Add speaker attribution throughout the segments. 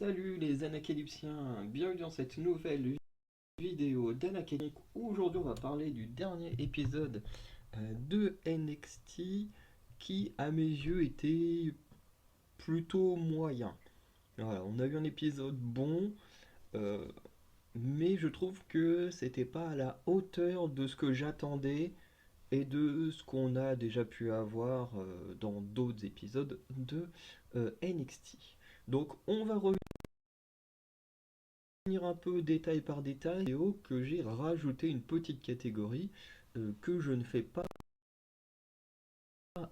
Speaker 1: Salut les Anacalypsiens, bienvenue dans cette nouvelle vidéo d'Anacalypse. Aujourd'hui on va parler du dernier épisode de NXT qui à mes yeux était plutôt moyen. Voilà, on a eu un épisode bon, euh, mais je trouve que c'était pas à la hauteur de ce que j'attendais et de ce qu'on a déjà pu avoir dans d'autres épisodes de NXT. Donc on va revenir un peu détail par détail, que j'ai rajouté une petite catégorie que je ne fais pas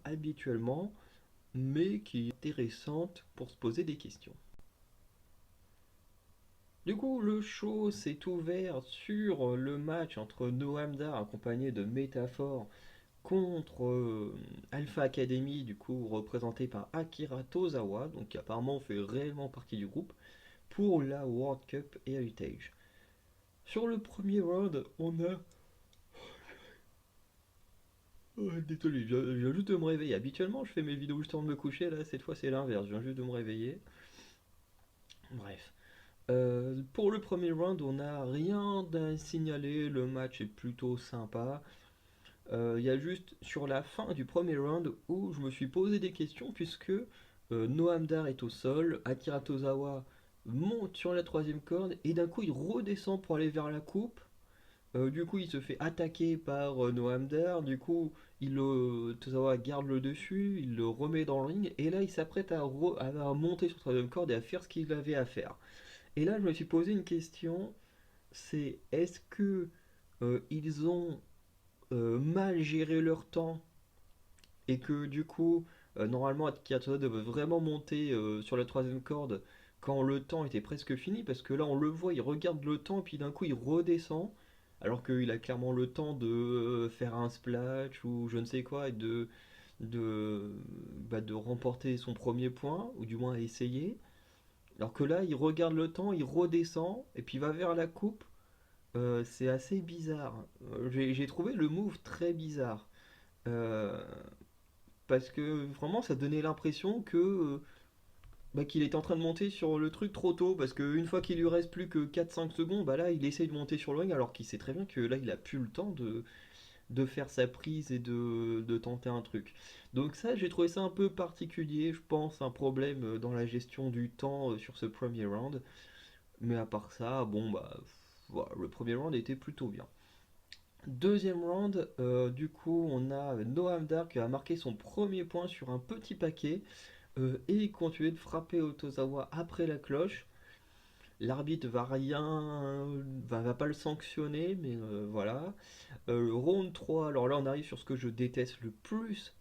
Speaker 1: habituellement, mais qui est intéressante pour se poser des questions. Du coup, le show s'est ouvert sur le match entre Noam Dar accompagné de Métaphore contre Alpha Academy, du coup représenté par Akira Tozawa, donc qui apparemment fait réellement partie du groupe, pour la World Cup Heritage. Sur le premier round, on a ouais, désolé, je viens juste de me réveiller. Habituellement, je fais mes vidéos juste avant de me coucher. Là, cette fois, c'est l'inverse. Je viens juste de me réveiller. Bref. Pour le premier round, on n'a rien à signaler. Le match est plutôt sympa. Il y a juste sur la fin du premier round où je me suis posé des questions puisque Noam Dar est au sol, Akira Tozawa monte sur la troisième corde et d'un coup il redescend pour aller vers la coupe. Du coup, il se fait attaquer par Noam Dar. Du coup, Tozawa garde le dessus, il le remet dans le ring. Et là, il s'apprête à monter sur la troisième corde et à faire ce qu'il avait à faire. Et là, je me suis posé une question, c'est est-ce que ils ont mal géré leur temps et que du coup, normalement, Akira Tozawa devait vraiment monter sur la troisième corde quand le temps était presque fini, parce que là, on le voit, il regarde le temps, puis d'un coup, il redescend, alors qu'il a clairement le temps de faire un splash ou je ne sais quoi, et de, de remporter son premier point, ou du moins essayer. Alors que là, il regarde le temps, il redescend, et puis il va vers la coupe. C'est assez bizarre. J'ai trouvé le move très bizarre. Euh, Parce que vraiment, ça donnait l'impression que qu'il était en train de monter sur le truc trop tôt. Parce qu'une fois qu'il lui reste plus que 4-5 secondes, bah là, il essaye de monter sur le ring alors qu'il sait très bien que là, il a plus le temps de faire sa prise et de tenter un truc. Donc ça, j'ai trouvé ça un peu particulier. Je pense un problème dans la gestion du temps sur ce premier round. Mais à part ça, bon, voilà, le premier round était plutôt bien. Deuxième round, du coup, on a Noam Dar qui a marqué son premier point sur un petit paquet et il continuait de frapper Otozawa après la cloche. L'arbitre va rien, va pas le sanctionner, mais voilà. Round 3, alors là on arrive sur ce que je déteste le plus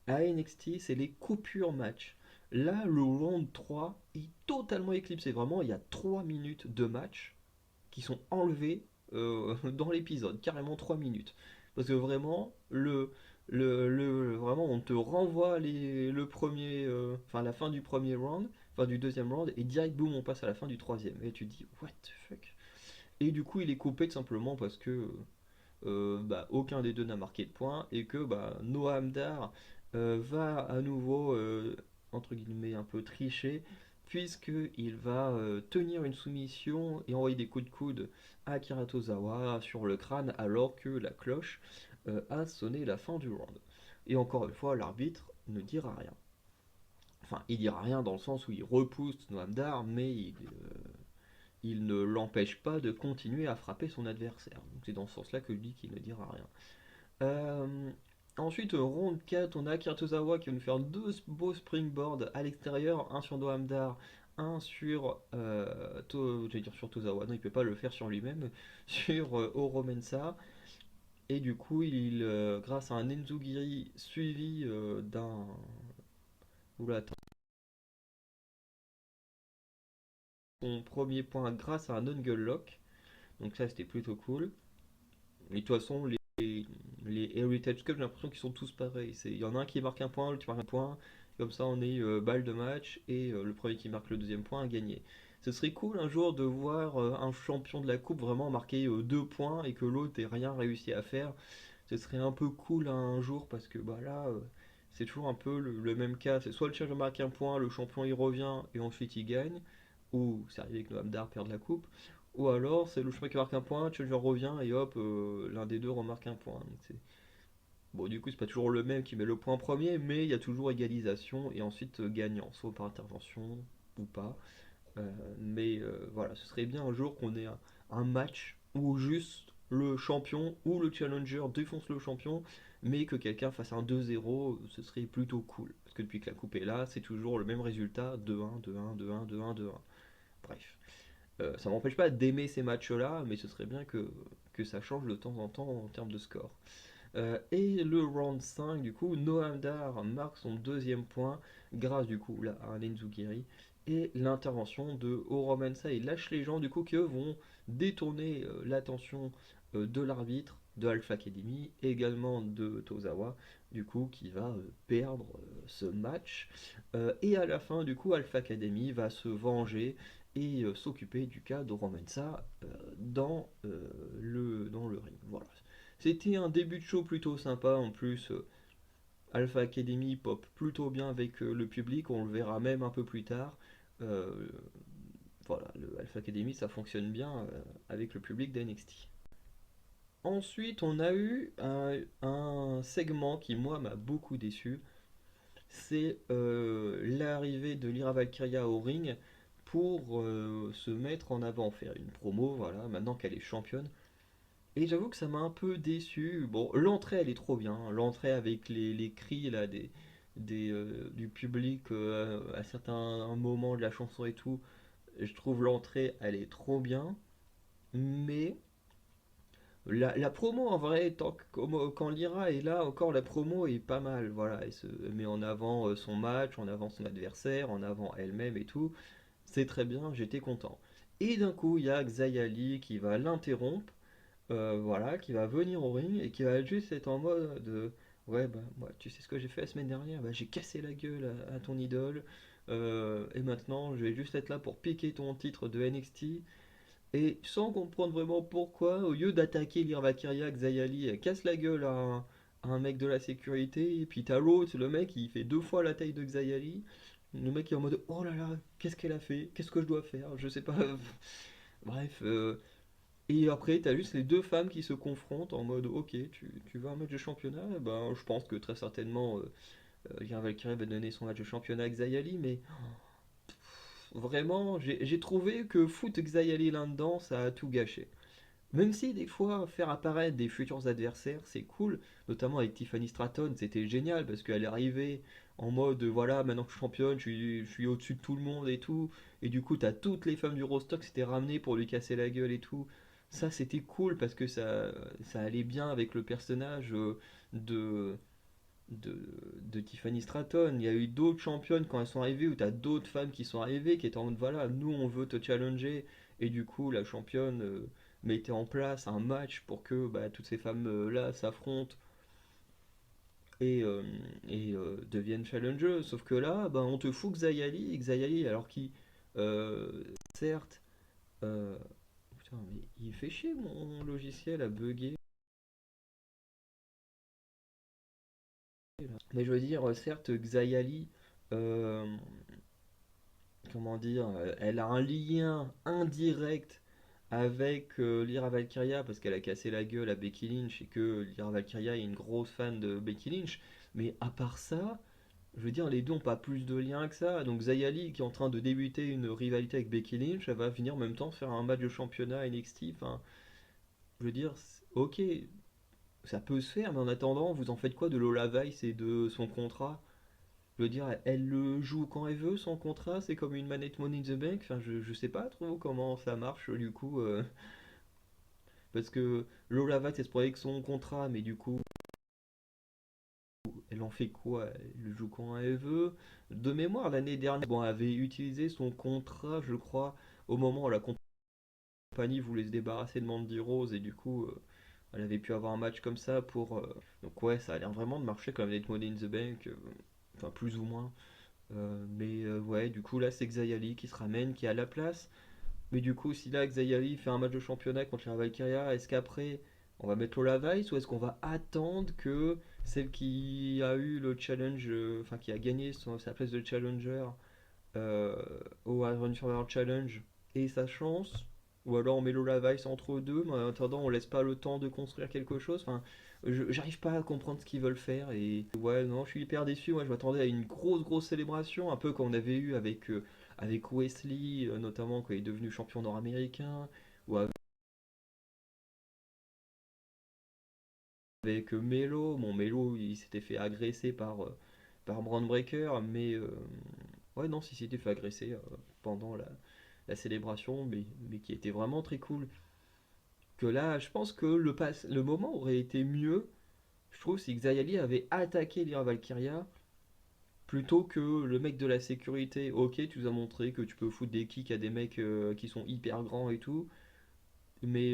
Speaker 1: à NXT, c'est les coupures match. Là, le round 3 est totalement éclipsé. Vraiment, il y a 3 minutes de match qui sont enlevés dans l'épisode, carrément 3 minutes. Parce que vraiment, vraiment, on te renvoie le premier, enfin la fin du premier round, enfin du deuxième round, et direct, boum, on passe à la fin du troisième. Et tu te dis, what the fuck? Et du coup, il est coupé tout simplement parce que aucun des deux n'a marqué de point, et que Noam Dar va à nouveau, entre guillemets, un peu tricher, puisqu'il va tenir une soumission et envoyer des coups de coude à Akira Tozawa sur le crâne alors que la cloche a sonné la fin du round. Et encore une fois, l'arbitre ne dira rien. Enfin, il dira rien dans le sens où il repousse Noam Dar, mais il ne l'empêche pas de continuer à frapper son adversaire. Donc c'est dans ce sens-là que je dis qu'il ne dira rien. Euh, Ensuite, round 4, on a Akira Tozawa qui va nous faire deux beaux springboards à l'extérieur, un sur Noamdar, un sur, j'allais dire sur Tozawa, non il peut pas le faire sur lui-même, sur Oro Mensah. Et du coup, grâce à un Enzugiri suivi d'un... Oula, attends. Son premier point grâce à un Angle Lock, donc ça c'était plutôt cool. Et de toute façon, les Heritage Cup, j'ai l'impression qu'ils sont tous pareils. Il y en a un qui marque un point, l'autre qui marque un point. Comme ça, on est balle de match et le premier qui marque le deuxième point a gagné. Ce serait cool un jour de voir un champion de la coupe vraiment marquer 2 points et que l'autre ait rien réussi à faire. Ce serait un peu cool un jour parce que là, c'est toujours un peu le même cas. C'est soit le challenger marque un point, le champion il revient et ensuite il gagne. ou c'est arrivé que Noam Dar perde la coupe, ou alors c'est le champion qui marque un point, Challenger revient et hop, l'un des deux remarque un point. Donc bon, du coup, c'est pas toujours le même qui met le point premier, mais il y a toujours égalisation et ensuite gagnant, soit par intervention ou pas. Voilà, ce serait bien un jour qu'on ait un match où juste le champion ou le challenger défonce le champion, mais que quelqu'un fasse un 2-0, ce serait plutôt cool. Parce que depuis que la coupe est là, c'est toujours le même résultat, 2-1, 2-1, 2-1, 2-1, 2-1. Bref. Ça m'empêche pas d'aimer ces matchs-là, mais ce serait bien que ça change de temps en temps en termes de score. Et le round 5, du coup, Noam Dar marque son deuxième point grâce du coup là, à un Enzugiri et l'intervention de Oromensa et Lâche les gens du coup qui eux vont détourner l'attention de l'arbitre de Alpha Academy, également de Tozawa, du coup qui va perdre ce match. Et à la fin du coup Alpha Academy va se venger et s'occuper du cas d'Oromensa dans le ring. Voilà. C'était un début de show plutôt sympa. En plus, Alpha Academy pop plutôt bien avec le public. On le verra même un peu plus tard. Euh, voilà, le Alpha Academy ça fonctionne bien avec le public d'NXT. Ensuite, on a eu un segment qui, moi, m'a beaucoup déçu. C'est l'arrivée de Lyra Valkyria au ring pour se mettre en avant, faire une promo. Voilà, maintenant qu'elle est championne. Et j'avoue que ça m'a un peu déçu. Bon, l'entrée, elle est trop bien, hein. L'entrée avec les cris là, du public à certains moments de la chanson et tout. Je trouve l'entrée, elle est trop bien. Mais la promo, en vrai, quand Lyra est là, encore la promo est pas mal. Voilà, elle se met en avant son match, en avant son adversaire, en avant elle-même et tout. C'est très bien, j'étais content. Et d'un coup, il y a Xayali qui va l'interrompre, voilà, qui va venir au ring et qui va juste être en mode de ouais, bah, moi, tu sais ce que j'ai fait la semaine dernière? Bah, j'ai cassé la gueule à ton idole. Et maintenant, je vais juste être là pour piquer ton titre de NXT. Et sans comprendre vraiment pourquoi, au lieu d'attaquer Valkyria, Xayali casse la gueule à un mec de la sécurité. Et puis t'as l'autre, le mec, il fait deux fois la taille de Xayali. Le mec est en mode oh là là, qu'est-ce qu'elle a fait? Qu'est-ce que je dois faire? Je sais pas. Bref, et après, t'as juste les deux femmes qui se confrontent en mode ok, tu veux un match de championnat? Eh ben, je pense que très certainement, Lyra Valkyrie va donner son match de championnat à Xayali, mais vraiment, j'ai trouvé que foutre Xayali là-dedans, ça a tout gâché. Même si des fois, faire apparaître des futurs adversaires, c'est cool, notamment avec Tiffany Stratton, c'était génial parce qu'elle est arrivée en mode voilà, maintenant que je suis championne, je suis au-dessus de tout le monde et tout. Et du coup, t'as toutes les femmes du roster qui s'étaient ramenées pour lui casser la gueule et tout. Ça, c'était cool parce que ça allait bien avec le personnage de, de, de Tiffany Stratton. Il y a eu d'autres championnes quand elles sont arrivées où t'as d'autres femmes qui sont arrivées qui étaient en mode voilà, nous on veut te challenger. Et du coup, la championne mettait en place un match pour que bah, toutes ces femmes-là s'affrontent et, euh, deviennent challengers. Sauf que là, bah, on te fout Xayali alors qu'il, certes, euh, putain, mais il fait chier mon logiciel à bugger. Mais je veux dire, certes, Xayali, euh, comment dire, elle a un lien indirect avec Lyra Valkyria parce qu'elle a cassé la gueule à Becky Lynch et que Lyra Valkyria est une grosse fan de Becky Lynch. Mais à part ça, je veux dire, les deux n'ont pas plus de lien que ça. Donc Xayali qui est en train de débuter une rivalité avec Becky Lynch, elle va venir en même temps faire un match de championnat NXT. Enfin, je veux dire, ok, ça peut se faire, mais en attendant, vous en faites quoi de Lola Vice et de son contrat? Je veux dire, elle le joue quand elle veut, son contrat, c'est comme une manette Money in the Bank. Enfin, je sais pas trop comment ça marche du coup. Parce que Lola Vatt, elle se croyait que son contrat, mais du coup, elle en fait quoi? Elle le joue quand elle veut. De mémoire, l'année dernière, bon, elle avait utilisé son contrat, je crois, au moment où la compagnie voulait se débarrasser de Mandy Rose, et du coup, elle avait pu avoir un match comme ça pour. Donc, ouais, ça a l'air vraiment de marcher comme manette Money in the Bank, enfin, plus ou moins. Ouais, du coup, là, c'est Xayali qui se ramène, qui est à la place. Mais du coup, si là, Xayali fait un match de championnat contre la Valkyria, est-ce qu'après, on va mettre Lola Vice ou est-ce qu'on va attendre que celle qui a eu le challenge, enfin, qui a gagné sa place de challenger, euh, au Iron Survivor Challenge et sa chance, ou alors on met Lola Vice entre deux, mais en attendant on laisse pas le temps de construire quelque chose. Enfin, j'arrive pas à comprendre ce qu'ils veulent faire et ouais non, je suis hyper déçu. Moi je m'attendais à une grosse célébration, un peu comme on avait eu avec Wesley, notamment quand il est devenu champion nord-américain, ou avec Melo. Bon, Melo il s'était fait agresser par Braun Breaker, mais ouais non, s'il s'était fait agresser pendant la célébration, mais qui était vraiment très cool. Que là, je pense que le moment aurait été mieux, je trouve, si Xayali avait attaqué Lyra Valkyria plutôt que le mec de la sécurité. Ok, tu nous as montré que tu peux foutre des kicks à des mecs qui sont hyper grands et tout, mais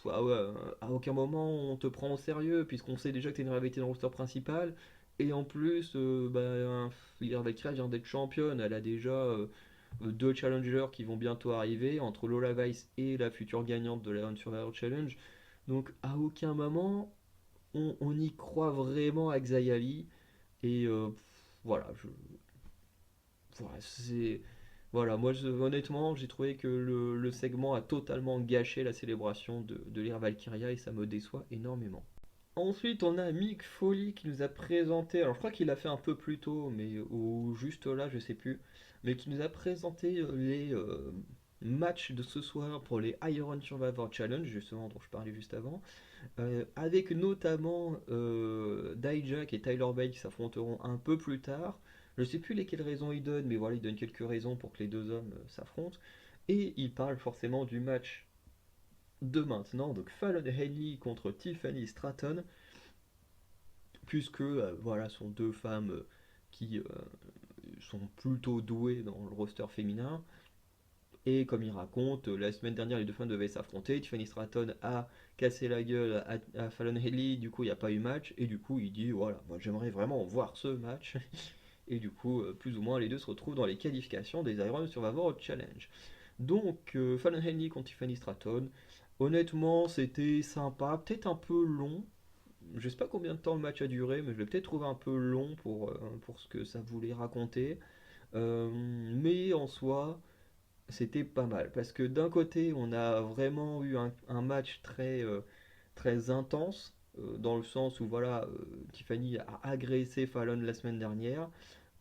Speaker 1: ah ouais, à aucun moment on te prend au sérieux, puisqu'on sait déjà que t'es une rivalité dans le roster principal. Et en plus, Lyra Valkyria vient d'être championne, elle a déjà deux challengers qui vont bientôt arriver, entre Lola Vice et la future gagnante de la Survivor Challenge. Donc à aucun moment on y croit vraiment à Xayali. Et voilà, voilà, voilà, moi honnêtement j'ai trouvé que le segment a totalement gâché la célébration de l'ère Valkyria et ça me déçoit énormément. Ensuite, on a Mick Foley qui nous a présenté, alors je crois qu'il l'a fait un peu plus tôt, mais ou juste là, je sais plus, mais qui nous a présenté les matchs de ce soir pour les Iron Survivor Challenge, justement dont je parlais juste avant, avec notamment Dijak et Tyler Bate qui s'affronteront un peu plus tard. Je sais plus lesquelles raisons il donne, mais voilà, il donne quelques raisons pour que les deux hommes s'affrontent. Et il parle forcément du match de maintenant, donc Fallon Henley contre Tiffany Stratton, puisque voilà, sont deux femmes qui sont plutôt douées dans le roster féminin. Et comme il raconte, la semaine dernière, les deux femmes devaient s'affronter. Tiffany Stratton a cassé la gueule à Fallon Henley, du coup, il n'y a pas eu match. Et du coup, il dit voilà, moi j'aimerais vraiment voir ce match. Et du coup, plus ou moins, les deux se retrouvent dans les qualifications des Iron Survivor Challenge. Donc, Fallon Henley contre Tiffany Stratton. Honnêtement, c'était sympa, peut-être un peu long. Je sais pas combien de temps le match a duré, mais je l'ai peut-être trouvé un peu long pour ce que ça voulait raconter. Mais en soi, c'était pas mal. Parce que d'un côté, on a vraiment eu un match très intense, dans le sens où voilà, Tiffany a agressé Fallon la semaine dernière.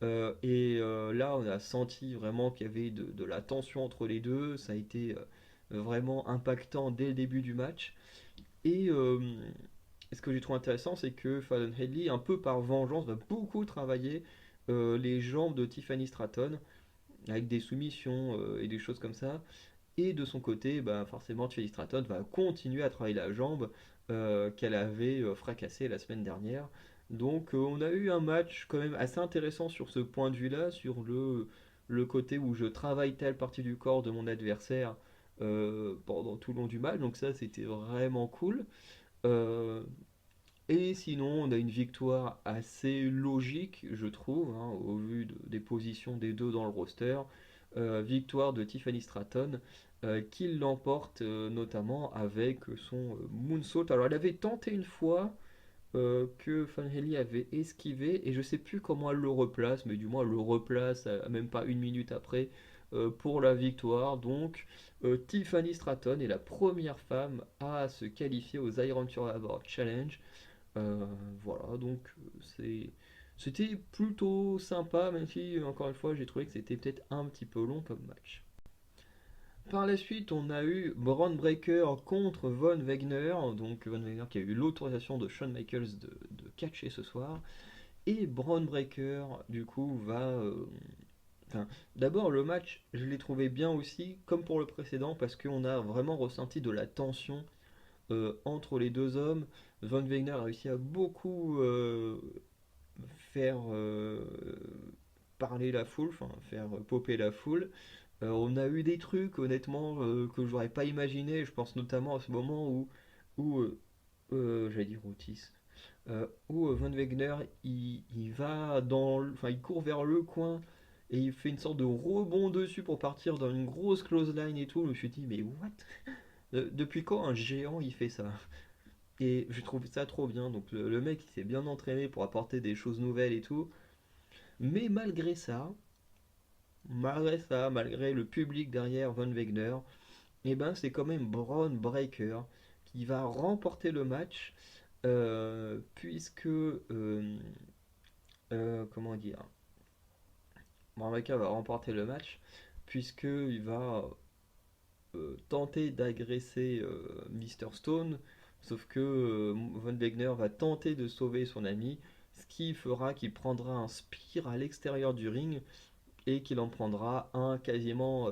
Speaker 1: Là, on a senti vraiment qu'il y avait de la tension entre les deux. Ça a été vraiment impactant dès le début du match. Et ce que j'ai trouvé intéressant, c'est que Fallon Headley, un peu par vengeance, va beaucoup travailler les jambes de Tiffany Stratton avec des soumissions et des choses comme ça. Et de son côté, bah, forcément, Tiffany Stratton va continuer à travailler la jambe qu'elle avait fracassée la semaine dernière. Donc on a eu un match quand même assez intéressant sur ce point de vue-là, sur le côté où je travaille telle partie du corps de mon adversaire pendant tout le long du match. Donc ça, c'était vraiment cool. Euh, et sinon, on a une victoire assez logique, je trouve, hein, au vu des positions des deux dans le roster. Victoire de Tiffany Stratton, qui l'emporte notamment avec son moonsault. Alors, elle avait tenté une fois que Fanelli avait esquivé, et je sais plus comment elle le replace, mais du moins elle le replace même pas une minute après pour la victoire. Donc, Tiffany Stratton est la première femme à se qualifier aux Iron Survivor Challenge. Euh, voilà, donc c'était plutôt sympa, même si encore une fois j'ai trouvé que c'était peut-être un petit peu long comme match. Par la suite, on a eu Braun Breaker contre Von Wagner, donc Von Wagner qui a eu l'autorisation de Shawn Michaels de catcher ce soir, et Braun Breaker du coup va. Enfin, d'abord le match, je l'ai trouvé bien aussi, comme pour le précédent, parce qu'on a vraiment ressenti de la tension entre les deux hommes. Von Wagner a réussi à beaucoup faire parler la foule, enfin faire popper la foule. On a eu des trucs honnêtement que j'aurais pas imaginé. Je pense notamment à ce moment où j'allais dire Otis, où Von Wegner il va enfin il court vers le coin et il fait une sorte de rebond dessus pour partir dans une grosse close line et tout. Je me suis dit mais what? Depuis quand un géant il fait ça? Et je trouve ça trop bien. Donc le mec il s'est bien entraîné pour apporter des choses nouvelles et tout. Mais malgré ça, malgré ça, malgré le public derrière Von Wegner, et ben c'est quand même Braun Breaker qui va remporter le match, puisque comment dire, Braun Breaker va remporter le match puisque il va tenter d'agresser Mr. Stone, sauf que Von Wegner va tenter de sauver son ami, ce qui fera qu'il prendra un spear à l'extérieur du ring et qu'il en prendra un quasiment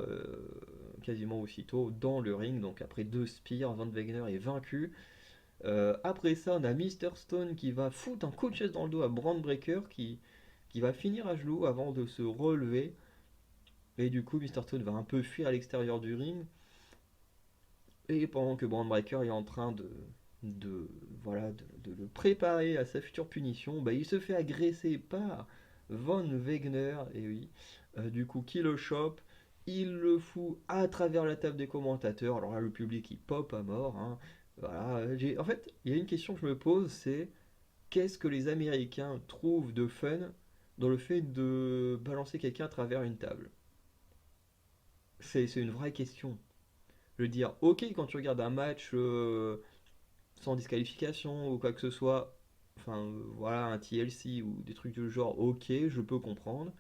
Speaker 1: aussitôt dans le ring. Donc après deux spears, Von Wegner est vaincu. Après ça, on a Mr. Stone qui va foutre un coup de chaise dans le dos à Braun Breaker qui va finir à genoux avant de se relever. Et du coup, Mr. Stone va un peu fuir à l'extérieur du ring. Et pendant que Braun Breaker est en train de, voilà, de le préparer à sa future punition, bah, il se fait agresser par Von Wegner, et oui, du coup qui le chope, il le fout à travers la table des commentateurs, alors là le public il pop à mort, hein. Voilà, en fait, il y a une question que je me pose, c'est qu'est-ce que les Américains trouvent de fun dans le fait de balancer quelqu'un à travers une table? C'est une vraie question. Je veux dire, ok, quand tu regardes un match sans disqualification ou quoi que ce soit, enfin voilà, un TLC ou des trucs du genre, ok, je peux comprendre.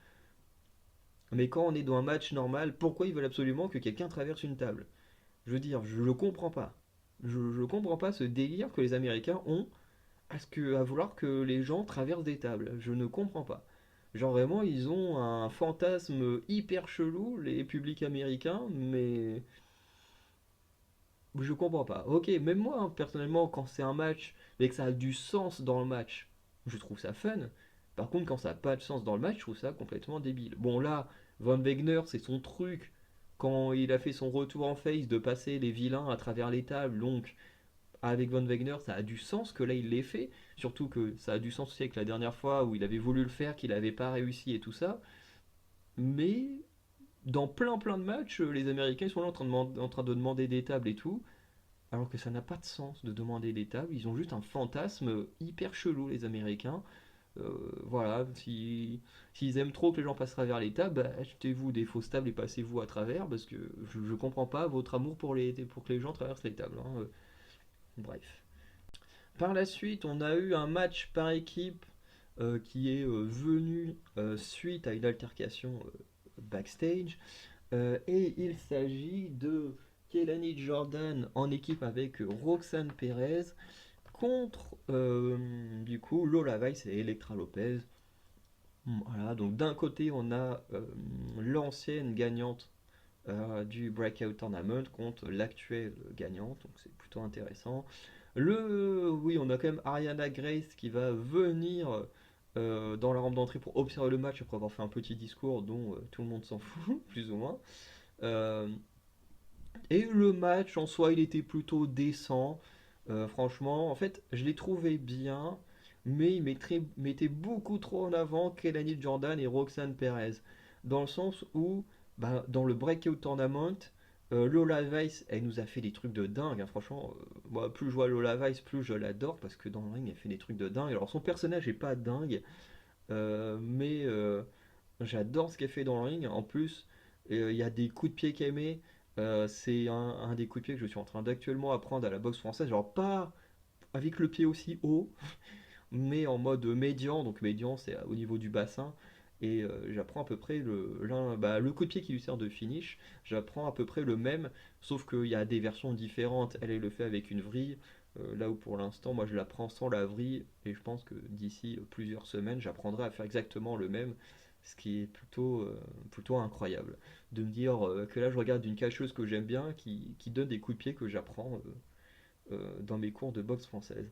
Speaker 1: Mais quand on est dans un match normal, pourquoi ils veulent absolument que quelqu'un traverse une table? Je veux dire, je le comprends pas. Je comprends pas ce délire que les Américains ont à vouloir que les gens traversent des tables. Je ne comprends pas. Genre vraiment, ils ont un fantasme hyper chelou, les publics américains, mais je comprends pas. Ok, même moi, hein, personnellement, quand c'est un match, mais que ça a du sens dans le match, je trouve ça fun. Par contre, quand ça n'a pas de sens dans le match, je trouve ça complètement débile. Bon, là, Von Wegner, c'est son truc. Quand il a fait son retour en face de passer les vilains à travers les tables, donc avec Von Wegner, ça a du sens que là il l'ait fait. Surtout que ça a du sens aussi avec la dernière fois où il avait voulu le faire, qu'il n'avait pas réussi et tout ça. Mais dans plein de matchs, les Américains ils sont là en train de demander des tables et tout. Alors que ça n'a pas de sens de demander des tables, ils ont juste un fantasme hyper chelou, les Américains. Voilà, s'ils aiment trop que les gens passent à travers les tables, bah, achetez-vous des fausses tables et passez-vous à travers, parce que je comprends pas votre amour pour que les gens traversent les tables, hein. Bref. Par la suite, on a eu un match par équipe qui est venu suite à une altercation backstage. Et il s'agit de Kelani Jordan en équipe avec Roxane Perez contre du coup Lola Vice et Elektra Lopez. Voilà, donc d'un côté on a l'ancienne gagnante du Breakout Tournament contre l'actuelle gagnante, donc c'est plutôt intéressant. Oui, on a quand même Ariana Grace qui va venir dans la rampe d'entrée pour observer le match après avoir fait un petit discours dont tout le monde s'en fout, plus ou moins. Euh, et le match en soi, il était plutôt décent. Franchement, en fait, je l'ai trouvé bien, mais il mettait beaucoup trop en avant Kelani Jordan et Roxanne Perez. Dans le sens où, bah, dans le Breakout Tournament, Lola Vice, elle nous a fait des trucs de dingue, hein, franchement. Moi, plus je vois Lola Vice, plus je l'adore, parce que dans le ring, elle fait des trucs de dingue. Alors, son personnage est pas dingue, mais j'adore ce qu'elle fait dans le ring. En plus, il y a des coups de pied qu'elle met. C'est un des coups de pied que je suis en train d'actuellement apprendre à la boxe française. Genre pas avec le pied aussi haut, mais en mode médian. Donc médian, c'est au niveau du bassin. Et j'apprends à peu près le coup de pied qui lui sert de finish. J'apprends à peu près le même, sauf qu'il y a des versions différentes. Elle le fait avec une vrille. Là où pour l'instant, moi je l'apprends sans la vrille. Et je pense que d'ici plusieurs semaines, j'apprendrai à faire exactement le même. Ce qui est plutôt incroyable. De me dire que là je regarde une cacheuse que j'aime bien qui donne des coups de pied que j'apprends dans mes cours de boxe française.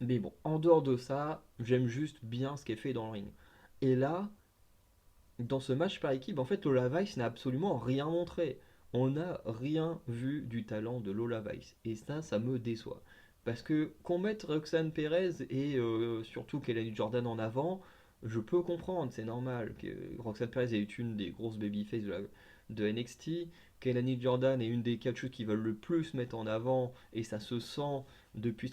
Speaker 1: Mais bon, en dehors de ça, j'aime juste bien ce qui est fait dans le ring. Et là, dans ce match par équipe, en fait, Lola Vice n'a absolument rien montré. On n'a rien vu du talent de Lola Vice. Et ça me déçoit. Parce que qu'on mette Roxane Perez et surtout Kelly Jordan en avant, je peux comprendre, c'est normal. Que Roxane Perez est une des grosses babyface de NXT. Kelly Jordan est une des catcheuses qui veulent le plus mettre en avant. Et ça se sent depuis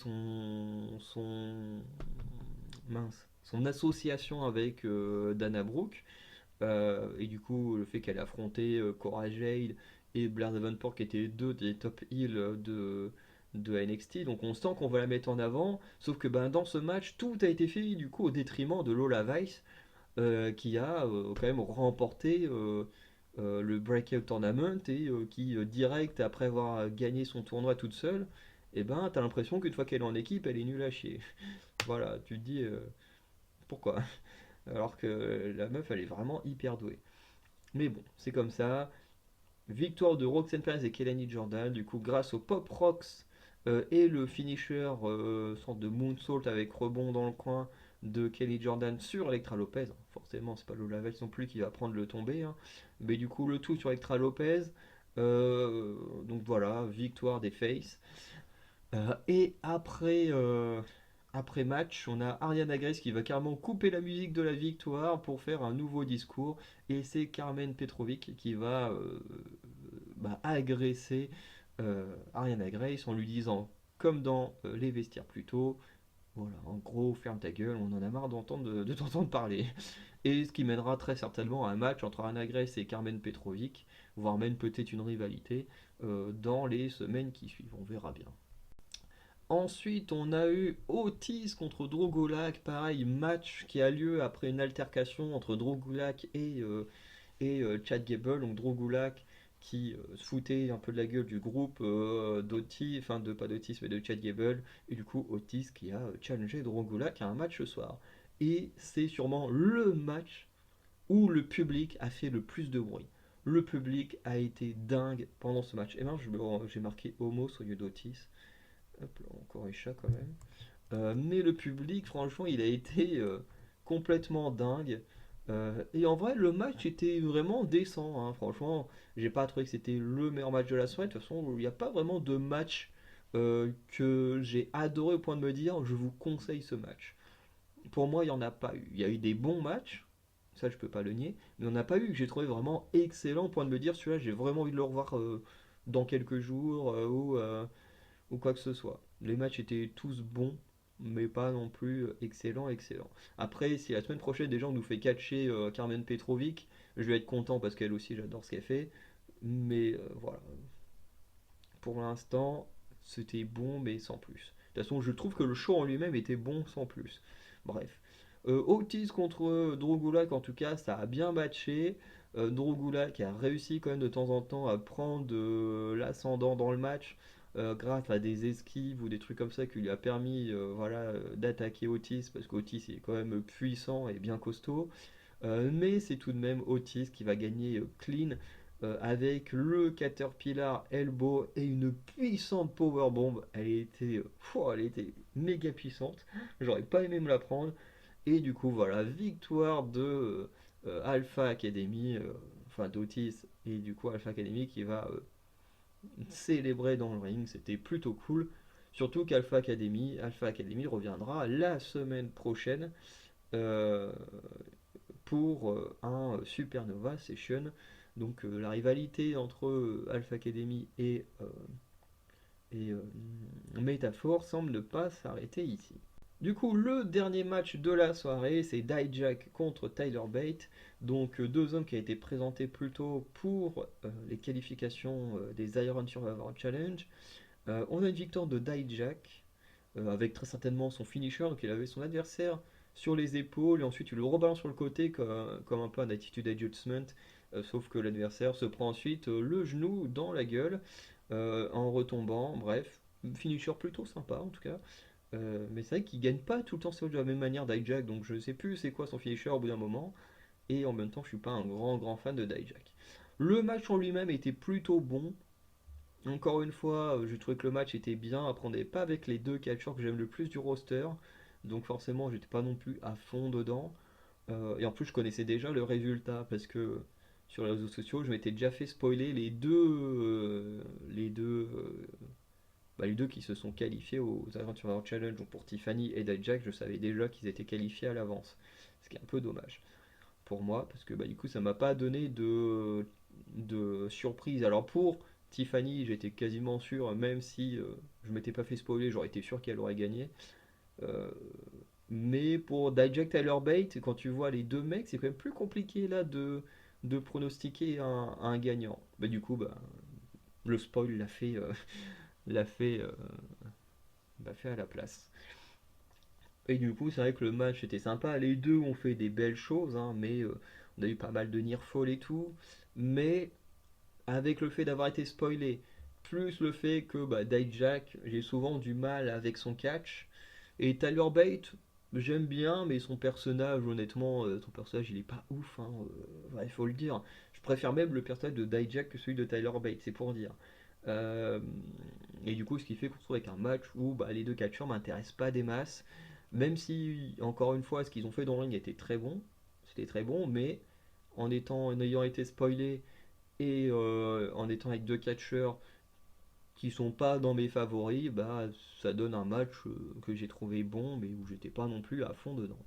Speaker 1: mince, son association avec Dana Brooke. Et du coup, le fait qu'elle ait affronté Cora Jade et Blair Davenport, qui étaient deux des top heels de NXT, donc on sent qu'on va la mettre en avant. Sauf que ben, dans ce match, tout a été fait du coup au détriment de Lola Vice, qui a quand même remporté le Breakout Tournament et qui, direct après avoir gagné son tournoi toute seule, et ben t'as l'impression qu'une fois qu'elle est en équipe, elle est nulle à chier. Voilà, tu te dis pourquoi? Alors que la meuf, elle est vraiment hyper douée. Mais bon, c'est comme ça. Victoire de Roxanne Perez et Kelani Jordan, du coup, grâce au Pop Rocks et le finisher, sorte de moonsault avec rebond dans le coin de Kelly Jordan sur Electra Lopez. Forcément, c'est pas Lola Vells non plus qui va prendre le tombé, hein. Mais du coup, le tout sur Electra Lopez. Donc voilà, victoire des Face. Et après match, on a Ariana Grace qui va carrément couper la musique de la victoire pour faire un nouveau discours. Et c'est Carmen Petrovic qui va agresser Ariana Grace en lui disant, comme dans les vestiaires plus tôt, voilà, en gros, ferme ta gueule, on en a marre de t'entendre parler. Et ce qui mènera très certainement à un match entre Ariana Grace et Carmen Petrovic, voire même peut-être une rivalité dans les semaines qui suivent, on verra bien. Ensuite, on a eu Otis contre Drogulak, pareil, match qui a lieu après une altercation entre Drogulak et Chad Gable, donc Drogulak qui se foutait un peu de la gueule du groupe d'Otis, enfin de pas d'Otis mais de Chad Gable, et du coup Otis qui a challengé Drogulak à un match ce soir. Et c'est sûrement le match où le public a fait le plus de bruit. Le public a été dingue pendant ce match. Et ben j'ai marqué Homos au lieu d'Otis. Hop là, encore un chat quand même. Mais le public, franchement, il a été complètement dingue. Et en vrai, le match était vraiment décent, hein. Franchement, j'ai pas trouvé que c'était le meilleur match de la soirée. De toute façon, il n'y a pas vraiment de match que j'ai adoré au point de me dire je vous conseille ce match. Pour moi, il n'y en a pas eu. Il y a eu des bons matchs, ça je peux pas le nier, mais on n'a pas eu que j'ai trouvé vraiment excellent au point de me dire celui-là, j'ai vraiment envie de le revoir dans quelques jours ou quoi que ce soit. Les matchs étaient tous bons, mais pas non plus excellents, excellents. Après, si la semaine prochaine déjà on nous fait catcher Carmen Petrovic, je vais être content parce qu'elle aussi j'adore ce qu'elle fait. Mais voilà, pour l'instant, c'était bon, mais sans plus. De toute façon, je trouve que le show en lui-même était bon sans plus. Bref. Otis contre Drogulak, en tout cas, ça a bien matché. Drogulak a réussi quand même de temps en temps à prendre l'ascendant dans le match grâce à des esquives ou des trucs comme ça qui lui a permis d'attaquer Otis parce qu'Otis est quand même puissant et bien costaud. Mais c'est tout de même Otis qui va gagner clean avec le Caterpillar Elbow et une puissante powerbomb. Elle était méga puissante. J'aurais pas aimé me la prendre. Et du coup, voilà, victoire de Alpha Academy, enfin d'Otis, et du coup Alpha Academy qui va célébrer dans le ring. C'était plutôt cool. Surtout Alpha Academy reviendra la semaine prochaine euh, pour un Supernova Session. Donc la rivalité entre Alpha Academy et Métaphore semble ne pas s'arrêter ici. Du coup, le dernier match de la soirée, c'est Dijak contre Tyler Bate. Donc deux hommes qui ont été présentés plus tôt pour les qualifications des Iron Survivor Challenge. On a une victoire de Dijak avec très certainement son finisher. Donc il avait son adversaire sur les épaules et ensuite il le rebalance sur le côté comme un peu un attitude adjustment. Sauf que l'adversaire se prend ensuite le genou dans la gueule en retombant. Bref, finisher plutôt sympa en tout cas. Mais c'est vrai qu'il gagne pas tout le temps de la même manière Dijak, donc je sais plus c'est quoi son finisher au bout d'un moment. Et en même temps, je suis pas un grand fan de Dijak. Le match en lui-même était plutôt bon. Encore une fois, j'ai trouvé que le match était bien. Après, on n'est pas avec les deux catcheurs que j'aime le plus du roster. Donc forcément, j'étais pas non plus à fond dedans. Et en plus, je connaissais déjà le résultat parce que sur les réseaux sociaux, je m'étais déjà fait spoiler les deux qui se sont qualifiés aux Adventure Challenge. Donc pour Tiffany et Dijak, je savais déjà qu'ils étaient qualifiés à l'avance. Ce qui est un peu dommage pour moi parce que du coup, ça m'a pas donné de surprise. Alors pour Tiffany, j'étais quasiment sûr, même si je m'étais pas fait spoiler, j'aurais été sûr qu'elle aurait gagné. Euh, Mais pour Dijak Tyler Bate, quand tu vois les deux mecs, c'est quand même plus compliqué là de pronostiquer un gagnant. Bah, du coup, bah, le spoil l'a fait, l'a fait à la place. Et du coup, c'est vrai que le match était sympa. Les deux ont fait des belles choses, hein, mais on a eu pas mal de near fall et tout. Mais avec le fait d'avoir été spoilé, plus le fait que bah, Dijak, j'ai souvent du mal avec son catch. Et Tyler Bate, j'aime bien, mais son personnage, honnêtement, son personnage, il est pas ouf, hein, ouais, il faut le dire. Je préfère même le personnage de Dijak que celui de Tyler Bate, c'est pour dire. Euh, et du coup, ce qui fait qu'on se retrouve avec un match où bah, les deux catcheurs m'intéressent pas des masses, même si, encore une fois, ce qu'ils ont fait dans le ring était très bon, c'était très bon, mais en ayant été spoilé et en étant avec deux catcheurs qui sont pas dans mes favoris, bah ça donne un match que j'ai trouvé bon, mais où j'étais pas non plus à fond dedans.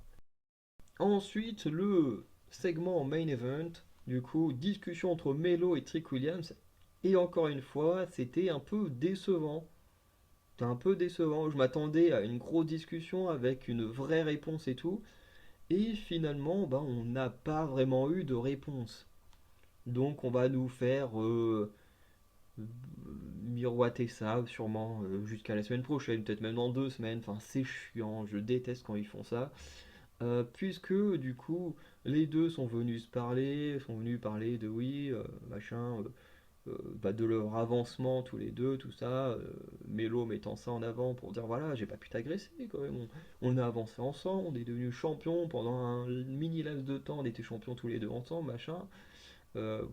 Speaker 1: Ensuite, le segment main event, du coup, discussion entre Melo et Trick Williams, et encore une fois, c'était un peu décevant. C'était un peu décevant. Je m'attendais à une grosse discussion avec une vraie réponse et tout, et finalement, bah, on n'a pas vraiment eu de réponse. Donc, on va nous faire miroiter ça sûrement jusqu'à la semaine prochaine, peut-être même dans 2 semaines. Enfin, c'est chiant, je déteste quand ils font ça. Puisque du coup, les deux sont venus parler de oui, machin, bah, de leur avancement tous les deux, tout ça. Mélo mettant ça en avant pour dire voilà, j'ai pas pu t'agresser quand même. On a avancé ensemble, on est devenus champions pendant un mini laps de temps, on était champions tous les deux ensemble, machin. Bon,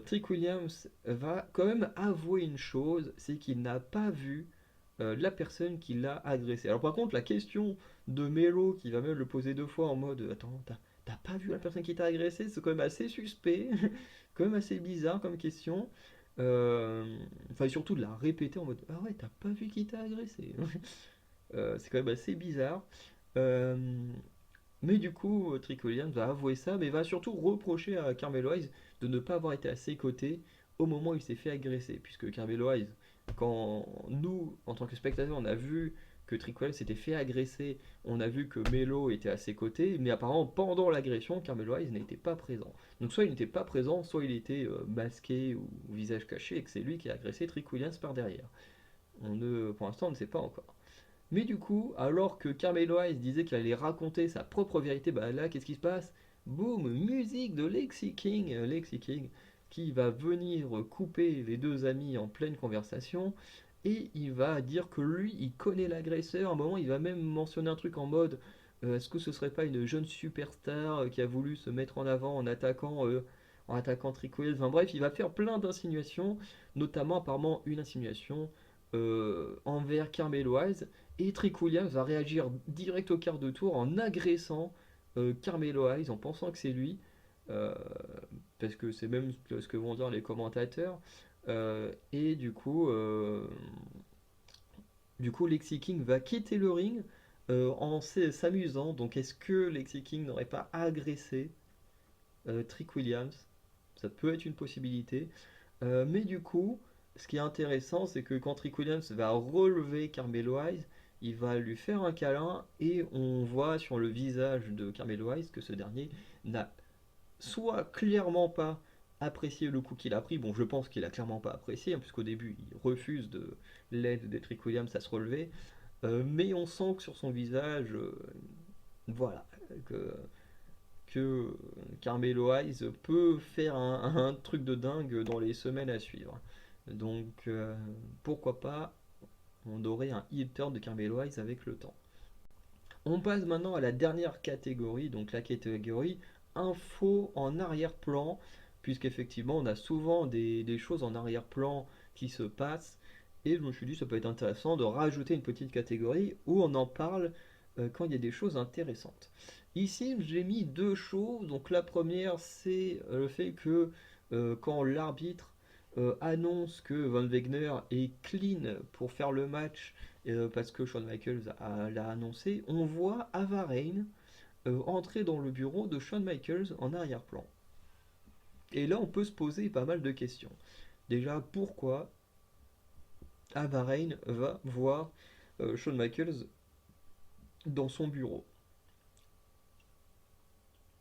Speaker 1: Trick Williams va quand même avouer une chose, c'est qu'il n'a pas vu la personne qui l'a agressé. Alors par contre, la question de Melo, qui va même le poser 2 fois en mode attends, t'as pas vu la personne qui t'a agressé? C'est quand même assez suspect, quand même assez bizarre comme question. Euh, Enfin, surtout de la répéter en mode ah ouais, t'as pas vu qui t'a agressé. C'est quand même assez bizarre. Euh, mais du coup, Trick Williams va avouer ça, mais va surtout reprocher à Carmelo Hayes de ne pas avoir été à ses côtés au moment où il s'est fait agresser. Puisque Carmelo Hayes, quand nous, en tant que spectateurs, on a vu que Trick Williams s'était fait agresser, on a vu que Melo était à ses côtés, mais apparemment pendant l'agression, Carmelo Hayes n'était pas présent. Donc soit il n'était pas présent, soit il était masqué ou visage caché, et que c'est lui qui a agressé Trick Williams par derrière. Pour l'instant, on ne sait pas encore. Mais du coup, alors que Carmelo Hayes disait qu'il allait raconter sa propre vérité, bah là, qu'est-ce qui se passe? Boum, musique de Lexi King, qui va venir couper les deux amis en pleine conversation, et il va dire que lui, il connaît l'agresseur. À un moment, il va même mentionner un truc en mode, est-ce que ce serait pas une jeune superstar qui a voulu se mettre en avant en attaquant Trick Williams. Enfin bref, il va faire plein d'insinuations, notamment apparemment une insinuation envers Carmelo Hayes. Et Trick Williams va réagir direct au quart de tour en agressant Carmelo Hayes en pensant que c'est lui. euh, Parce que c'est même ce que vont dire les commentateurs. Et du coup, Lexi King va quitter le ring en s'amusant. Donc, est-ce que Lexi King n'aurait pas agressé Trick Williams? Ça peut être une possibilité. Mais du coup, ce qui est intéressant, c'est que quand Trick Williams va relever Carmelo Hayes, il va lui faire un câlin et on voit sur le visage de Carmelo Hayes que ce dernier n'a soit clairement pas apprécié le coup qu'il a pris. Bon, je pense qu'il a clairement pas apprécié, hein, puisqu'au début il refuse de l'aide de Trick Williams à se relever. Mais on sent que sur son visage, voilà, que, que Carmelo Hayes peut faire un truc de dingue dans les semaines à suivre. Donc pourquoi pas, on aurait un heel turn de Carmelo Hayes avec le temps. On passe maintenant à la dernière catégorie, donc la catégorie info en arrière-plan, puisqu'effectivement on a souvent des choses en arrière-plan qui se passent, et je me suis dit ça peut être intéressant de rajouter une petite catégorie où on en parle quand il y a des choses intéressantes. Ici j'ai mis 2 choses, donc la première c'est le fait que quand l'arbitre annonce que Van Wegner est clean pour faire le match parce que Shawn Michaels l'a annoncé, on voit Ava Rain entrer dans le bureau de Shawn Michaels en arrière-plan. Et là, on peut se poser pas mal de questions. Déjà, pourquoi Ava Rain va voir Shawn Michaels dans son bureau.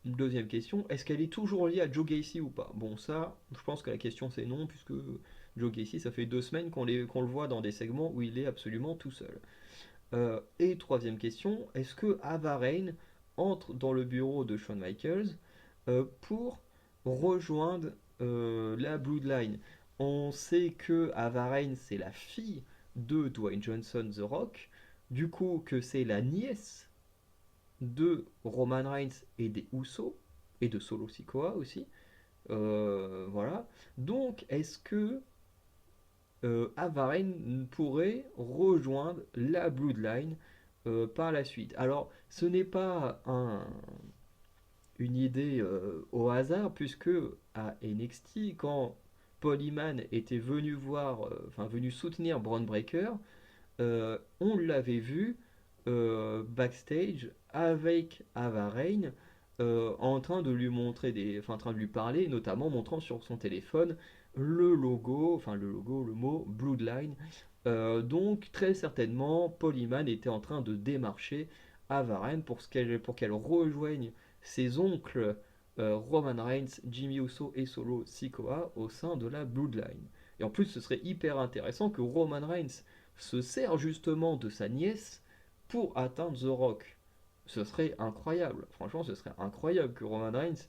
Speaker 1: Deuxième question, est-ce qu'elle est toujours liée à Joe Gacy ou pas? Bon, ça, je pense que la question c'est non, puisque Joe Gacy, ça fait 2 semaines qu'on le voit dans des segments où il est absolument tout seul. Et troisième question, est-ce que Ava Raine entre dans le bureau de Shawn Michaels pour rejoindre la Bloodline? On sait que Ava Raine, c'est la fille de Dwayne Johnson, The Rock, du coup que c'est la nièce de Roman Reigns et des Usos, et de Solo Sikoa aussi. Voilà. Donc, est-ce que Avaren pourrait rejoindre la Bloodline par la suite? Alors, ce n'est pas une idée au hasard, puisque à NXT, quand Paul Heyman était venu voir, enfin venu soutenir Braun Breaker, on l'avait vu backstage avec Ava Raine en train de lui montrer enfin en train de lui parler, notamment montrant sur son téléphone le mot Bloodline. Donc très certainement, Paul Heyman était en train de démarcher Ava Raine pour qu'elle rejoigne ses oncles Roman Reigns, Jimmy Uso et Solo Sikoa au sein de la Bloodline. Et en plus, ce serait hyper intéressant que Roman Reigns se sert justement de sa nièce pour atteindre The Rock. Ce serait incroyable. Franchement, ce serait incroyable que Roman Reigns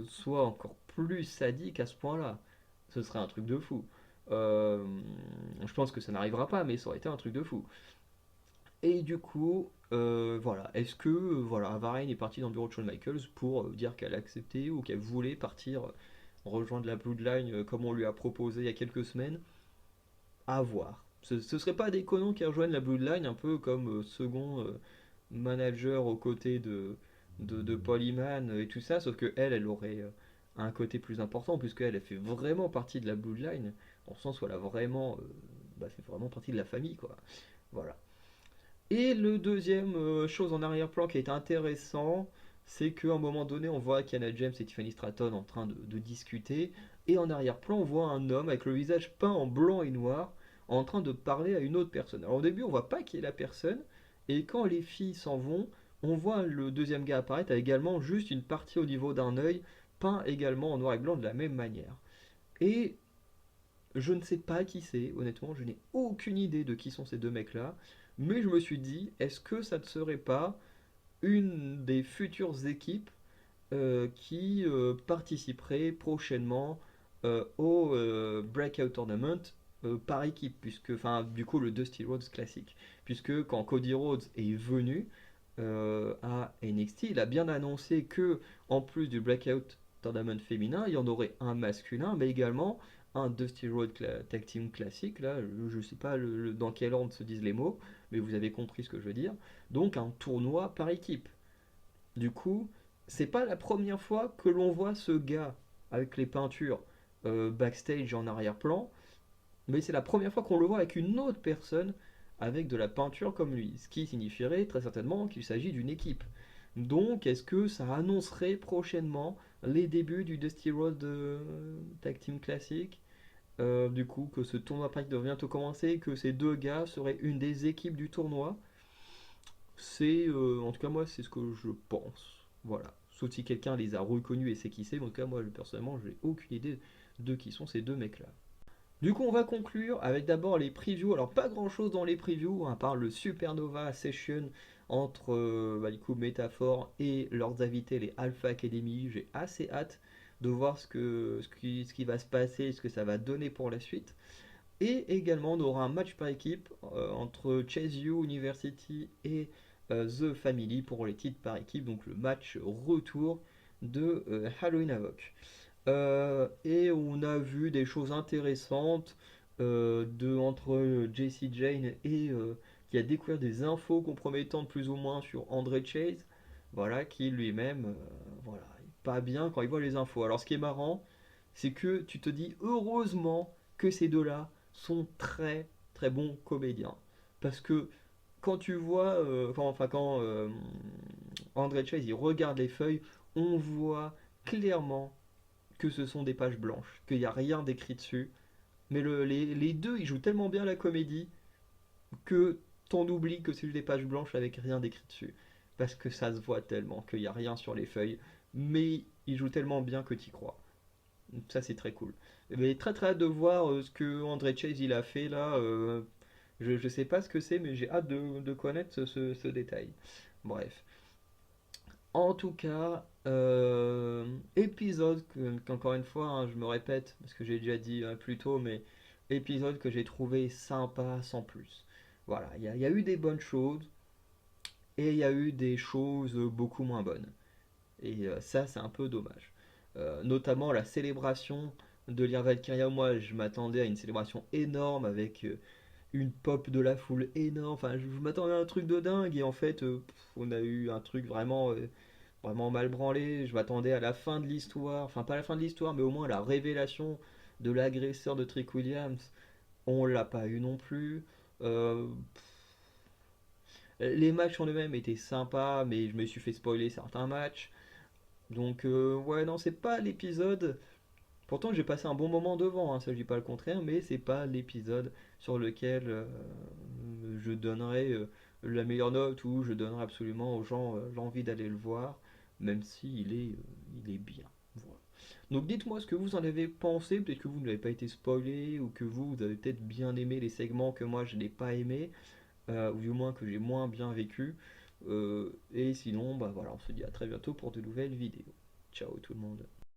Speaker 1: soit encore plus sadique à ce point-là. Ce serait un truc de fou. Euh, je pense que ça n'arrivera pas, mais ça aurait été un truc de fou. Et du coup, voilà. Est-ce que voilà, Varane est partie dans le bureau de Shawn Michaels pour dire qu'elle acceptait ou qu'elle voulait partir rejoindre la Bloodline comme on lui a proposé il y a quelques semaines? À voir. Ce serait pas déconnant qu'ils rejoignent la Bloodline un peu comme second manager aux côtés de Paul Heyman et tout ça, sauf que elle aurait un côté plus important puisqu'elle elle fait vraiment partie de la Bloodline, dans le sens où elle a vraiment, fait vraiment partie de la famille, quoi. Voilà. Et le deuxième chose en arrière-plan qui est intéressant, c'est qu'à un moment donné, on voit Kiana James et Tiffany Stratton en train de discuter, et en arrière-plan, on voit un homme avec le visage peint en blanc et noir, en train de parler à une autre personne. Alors au début, on voit pas qui est la personne, et quand les filles s'en vont, on voit le deuxième gars apparaître avec également juste une partie au niveau d'un œil, peint également en noir et blanc de la même manière. Et je ne sais pas qui c'est, honnêtement, je n'ai aucune idée de qui sont ces deux mecs-là, mais je me suis dit, est-ce que ça ne serait pas une des futures équipes qui participerait prochainement au Breakout Tournament par équipe, puisque, enfin, du coup, le Dusty Rhodes classique, puisque quand Cody Rhodes est venu à NXT, il a bien annoncé que, en plus du Breakout Tournament féminin, il y en aurait un masculin, mais également un Dusty Rhodes Tag Team classique, là, je sais pas dans quel ordre se disent les mots, mais vous avez compris ce que je veux dire, donc un tournoi par équipe. Du coup, c'est pas la première fois que l'on voit ce gars avec les peintures backstage en arrière-plan, mais c'est la première fois qu'on le voit avec une autre personne avec de la peinture comme lui, ce qui signifierait très certainement qu'il s'agit d'une équipe. Donc, est-ce que ça annoncerait prochainement les débuts du Dusty Rhodes Tag Team Classic? Du coup, que ce tournoi par devrait bientôt commencer, que ces deux gars seraient une des équipes du tournoi? En tout cas, moi, c'est ce que je pense. Voilà. Sauf si quelqu'un les a reconnus et sait qui c'est. Mais en tout cas, moi, personnellement, j'ai aucune idée de qui sont ces deux mecs-là. Du coup, on va conclure avec d'abord les previews. Alors, pas grand-chose dans les previews, à part le Supernova Session entre du coup, Métaphore et leurs invités, les Alpha Academy. J'ai assez hâte de voir ce qui va se passer, ce que ça va donner pour la suite. Et également, on aura un match par équipe entre Chase U University et The Family pour les titres par équipe, donc le match retour de Halloween Havoc. Et on a vu des choses intéressantes entre JC Jane et qui a découvert des infos compromettantes plus ou moins sur André Chase, voilà, qui lui-même, voilà, pas bien quand il voit les infos. Alors ce qui est marrant, c'est que tu te dis heureusement que ces deux-là sont très très bons comédiens, parce que quand tu vois, quand André Chase il regarde les feuilles, on voit clairement que ce sont des pages blanches, qu'il n'y a rien d'écrit dessus. Mais les deux, ils jouent tellement bien la comédie que t'en oublies que c'est juste des pages blanches avec rien d'écrit dessus. Parce que ça se voit tellement qu'il n'y a rien sur les feuilles. Mais il joue tellement bien que t'y crois. Ça, c'est très cool. Mais très très hâte de voir ce que André Chase il a fait là. Je sais pas ce que c'est, mais j'ai hâte de connaître ce détail. Bref. En tout cas, épisode qu'encore une fois, hein, je me répète, parce que j'ai déjà dit plus tôt, mais épisode que j'ai trouvé sympa sans plus. Voilà, il y a eu des bonnes choses et il y a eu des choses beaucoup moins bonnes. Et ça, c'est un peu dommage. Notamment la célébration de l'Irvalkyria. Moi, je m'attendais à une célébration énorme avec une pop de la foule énorme. Enfin, je m'attendais à un truc de dingue et en fait, on a eu un truc vraiment mal branlé. Je m'attendais à la fin de l'histoire, enfin pas à la fin de l'histoire, mais au moins à la révélation de l'agresseur de Trick Williams. On l'a pas eu non plus. Euh, les matchs en eux-mêmes étaient sympas, mais je me suis fait spoiler certains matchs. Donc ouais, non, c'est pas l'épisode. Pourtant, j'ai passé un bon moment devant, hein, ça je dis pas le contraire, mais c'est pas l'épisode sur lequel je donnerai la meilleure note ou je donnerai absolument aux gens l'envie d'aller le voir, même si il est bien. Voilà. Donc dites-moi ce que vous en avez pensé, peut-être que vous n'avez pas été spoilé ou que vous avez peut-être bien aimé les segments que moi je n'ai pas aimé, ou du moins que j'ai moins bien vécu. Et sinon, bah voilà, on se dit à très bientôt pour de nouvelles vidéos. Ciao tout le monde.